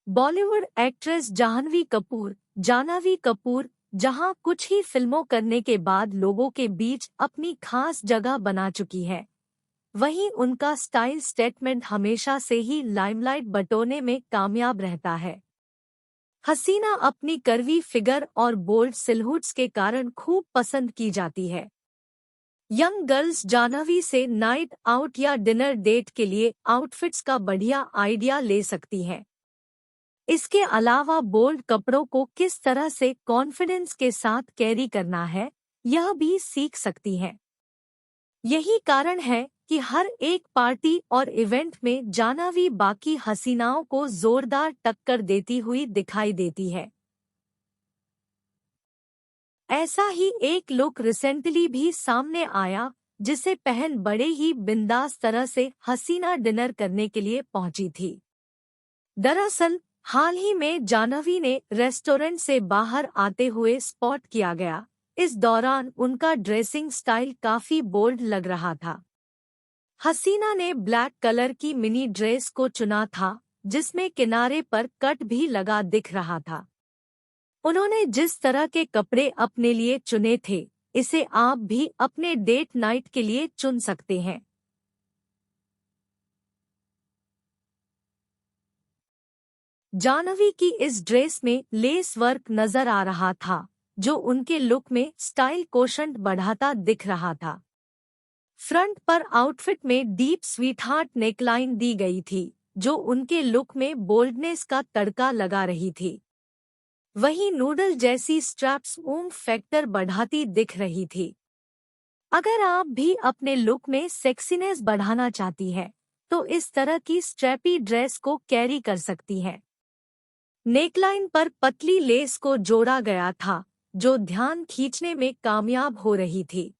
Bollywood actress Janhvi Kapoor जहां कुछ ही फिल्मों करने के बाद लोगों के बीच अपनी खास जगह बना चुकी है, वहीं उनका स्टाइल स्टेटमेंट हमेशा से ही लाइमलाइट बटोरने में कामयाब रहता है। हसीना अपनी कर्वी फिगर और बोल्ड सिलहुट्स के कारण खूब पसंद की जाती है। यंग गर्ल्स जाह्नवी से नाइट आउट या डिनर डेट के लिए आउटफिट्स का बढ़िया आइडिया ले सकती हैं। इसके अलावा बोल्ड कपड़ों को किस तरह से कॉन्फिडेंस के साथ कैरी करना है, यह भी सीख सकती हैं। यही कारण है कि हर एक पार्टी और इवेंट में जाह्नवी बाकी हसीनाओं को जोरदार टक्कर देती हुई दिखाई देती है। ऐसा ही एक लुक रिसेंटली भी सामने आया, जिसे पहन बड़े ही बिंदास तरह से हसीना डिनर करने के लिए पहुंची थी। दरअसल हाल ही में जाह्नवी ने रेस्टोरेंट से बाहर आते हुए स्पॉट किया गया। इस दौरान उनका ड्रेसिंग स्टाइल काफी बोल्ड लग रहा था। हसीना ने ब्लैक कलर की मिनी ड्रेस को चुना था, जिसमें किनारे पर कट भी लगा दिख रहा था। उन्होंने जिस तरह के कपड़े अपने लिए चुने थे, इसे आप भी अपने डेट नाइट के लिए चुन सकते हैं। जाह्नवी की इस ड्रेस में लेस वर्क नजर आ रहा था, जो उनके लुक में स्टाइल कोशंट बढ़ाता दिख रहा था। फ्रंट पर आउटफिट में डीप स्वीटहार्ट नेकलाइन दी गई थी, जो उनके लुक में बोल्डनेस का तड़का लगा रही थी। वहीं नूडल जैसी स्ट्रैप्स ऊम्फ फैक्टर बढ़ाती दिख रही थी। अगर आप भी अपने लुक में सेक्सीनेस बढ़ाना चाहती हैं, तो इस तरह की स्ट्रैपी ड्रेस को कैरी कर सकती हैं। नेकलाइन पर पतली लेस को जोड़ा गया था, जो ध्यान खींचने में कामयाब हो रही थी।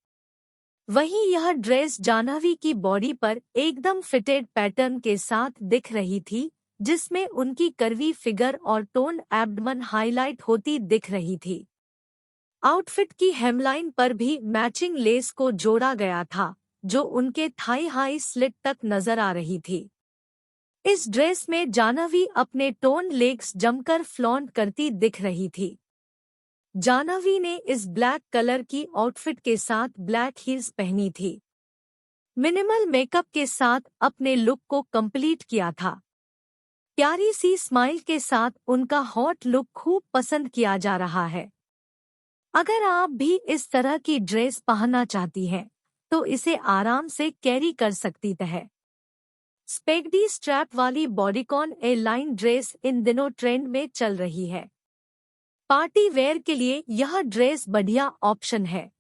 वहीं यह ड्रेस जाह्नवी की बॉडी पर एकदम फिटेड पैटर्न के साथ दिख रही थी, जिसमें उनकी कर्वी फिगर और टोन्ड एब्डमन हाईलाइट होती दिख रही थी। आउटफिट की हेमलाइन पर भी मैचिंग लेस को जोड़ा गया था, जो उनके थाई हाई स्लिट तक नजर आ रही थी। इस ड्रेस में जाह्नवी अपने टोन लेग्स जमकर फ्लॉन्ट करती दिख रही थी। जाह्नवी ने इस ब्लैक कलर की आउटफिट के साथ ब्लैक हील्स पहनी थी। मिनिमल मेकअप के साथ अपने लुक को कंप्लीट किया था। प्यारी सी स्माइल के साथ उनका हॉट लुक खूब पसंद किया जा रहा है। अगर आप भी इस तरह की ड्रेस पहनना चाहती हैं, तो इसे आराम से कैरी कर सकती है। स्पेगडी स्ट्रैप वाली bodycon A line dress in दिनों ट्रेंड में चल रही है। पार्टी वेयर के लिए यह ड्रेस बढ़िया ऑप्शन है।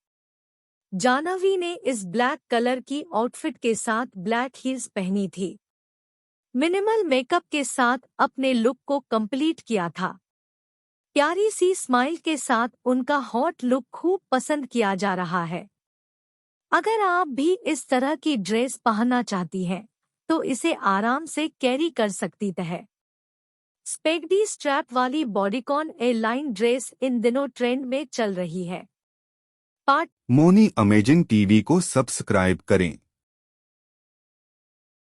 जाह्नवी ने इस ब्लैक कलर की आउटफिट के साथ ब्लैक हील्स पहनी थी। मिनिमल मेकअप के साथ अपने लुक को कंप्लीट किया था। प्यारी सी स्माइल के साथ उनका हॉट लुक खूब पसंद किया जा रहा है। अगर आप भी इस तरह की ड्रेस पहनना चाहती हैं, तो इसे आराम से कैरी कर सकती है। स्पेगडी स्ट्रैप वाली bodycon A line dress in दिनों ट्रेंड में चल रही है। मोनी अमेजिंग टीवी को सब्सक्राइब करें।